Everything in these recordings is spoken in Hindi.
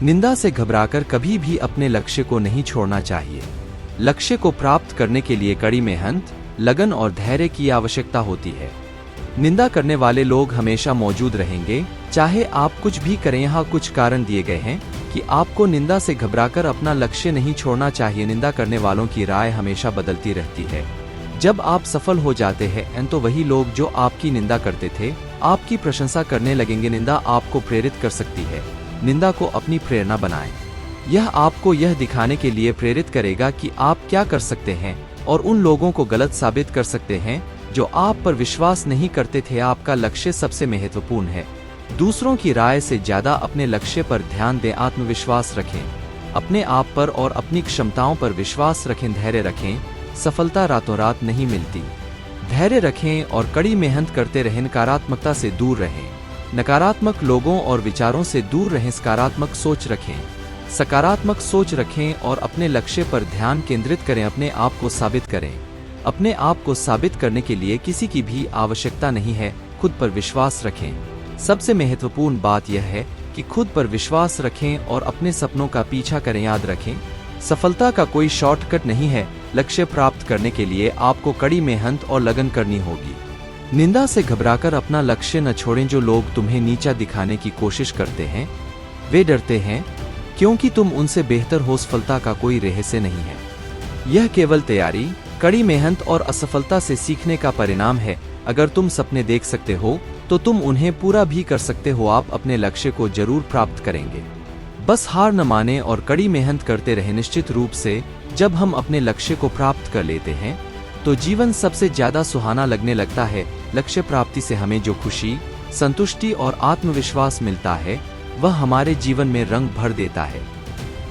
निंदा से घबराकर कभी भी अपने लक्ष्य को नहीं छोड़ना चाहिए। लक्ष्य को प्राप्त करने के लिए कड़ी मेहनत, लगन और धैर्य की आवश्यकता होती है। निंदा करने वाले लोग हमेशा मौजूद रहेंगे, चाहे आप कुछ भी करें। यहाँ कुछ कारण दिए गए हैं कि आपको निंदा से घबराकर अपना लक्ष्य नहीं छोड़ना चाहिए। निंदा करने वालों की राय हमेशा बदलती रहती है। जब आप सफल हो जाते हैं तो वही लोग जो आपकी निंदा करते थे आपकी प्रशंसा करने लगेंगे। निंदा आपको प्रेरित कर सकती है। निंदा को अपनी प्रेरणा बनाएं। यह आपको यह दिखाने के लिए प्रेरित करेगा कि आप क्या कर सकते हैं और उन लोगों को गलत साबित कर सकते हैं जो आप पर विश्वास नहीं करते थे। आपका लक्ष्य सबसे महत्वपूर्ण है। दूसरों की राय से ज्यादा अपने लक्ष्य पर ध्यान दें। आत्मविश्वास रखें, अपने आप पर और अपनी क्षमताओं पर विश्वास रखें। धैर्य रखें, सफलता रातों रात नहीं मिलती। धैर्य रखें और कड़ी मेहनत करते रहें। नकारात्मकता से दूर रहें, नकारात्मक लोगों और विचारों से दूर रहें। सकारात्मक सोच रखें, सकारात्मक सोच रखें और अपने लक्ष्य पर ध्यान केंद्रित करें। अपने आप को साबित करें। अपने आप को साबित करने के लिए किसी की भी आवश्यकता नहीं है। खुद पर विश्वास रखें। सबसे महत्वपूर्ण बात यह है कि खुद पर विश्वास रखें और अपने सपनों का पीछा करें। याद रखें, सफलता का कोई शॉर्टकट नहीं है। लक्ष्य प्राप्त करने के लिए आपको कड़ी मेहनत और लगन करनी होगी। निंदा से घबराकर अपना लक्ष्य न छोड़ें। जो लोग तुम्हें नीचा दिखाने की कोशिश करते हैं वे डरते हैं क्योंकि तुम उनसे बेहतर हो। सफलता का कोई रहस्य नहीं है। यह केवल तैयारी, कड़ी मेहनत और असफलता से सीखने का परिणाम है। अगर तुम सपने देख सकते हो तो तुम उन्हें पूरा भी कर सकते हो। आप अपने लक्ष्य को जरूर प्राप्त करेंगे। बस हार न माने और कड़ी मेहनत करते रहे। निश्चित रूप से जब हम अपने लक्ष्य को प्राप्त कर लेते हैं तो जीवन सबसे ज्यादा सुहाना लगने लगता है। लक्ष्य प्राप्ति से हमें जो खुशी, संतुष्टि और आत्मविश्वास मिलता है वह हमारे जीवन में रंग भर देता है।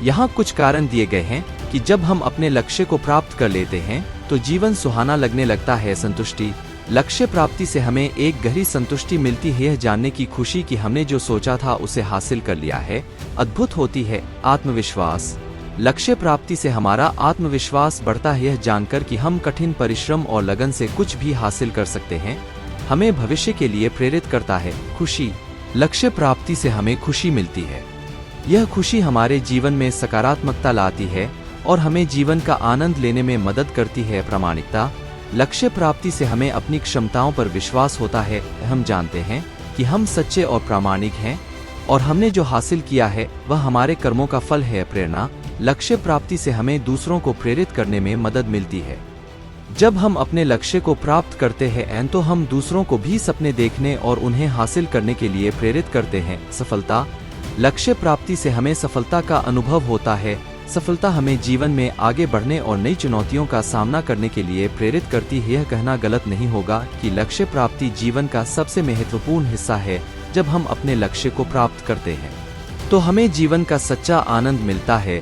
यहाँ कुछ कारण दिए गए हैं कि जब हम अपने लक्ष्य को प्राप्त कर लेते हैं तो जीवन सुहाना लगने लगता है। संतुष्टि, लक्ष्य प्राप्ति से हमें एक गहरी संतुष्टि मिलती है। यह जानने की खुशी कि हमने जो सोचा था उसे हासिल कर लिया है अद्भुत होती है। आत्मविश्वास, लक्ष्य प्राप्ति से हमारा आत्मविश्वास बढ़ता है। यह जानकर कि हम कठिन परिश्रम और लगन से कुछ भी हासिल कर सकते हैं हमें भविष्य के लिए प्रेरित करता है। खुशी, लक्ष्य प्राप्ति से हमें खुशी मिलती है। यह खुशी हमारे जीवन में सकारात्मकता लाती है और हमें जीवन का आनंद लेने में मदद करती है। प्रामाणिकता, लक्ष्य प्राप्ति से हमें अपनी क्षमताओं पर विश्वास होता है। हम जानते हैं कि हम सच्चे और प्रामाणिक हैं और हमने जो हासिल किया है वह हमारे कर्मों का फल है। प्रेरणा, लक्ष्य प्राप्ति से हमें दूसरों को प्रेरित करने में मदद मिलती है। जब हम अपने लक्ष्य को प्राप्त करते हैं तो हम दूसरों को भी सपने देखने और उन्हें हासिल करने के लिए प्रेरित करते हैं। सफलता, लक्ष्य प्राप्ति से हमें सफलता का अनुभव होता है। सफलता हमें जीवन में आगे बढ़ने और नई चुनौतियों का सामना करने के लिए प्रेरित करती है। यह कहना गलत नहीं होगा कि लक्ष्य प्राप्ति जीवन का सबसे महत्वपूर्ण हिस्सा है। जब हम अपने लक्ष्य को प्राप्त करते हैं तो हमें जीवन का सच्चा आनंद मिलता है।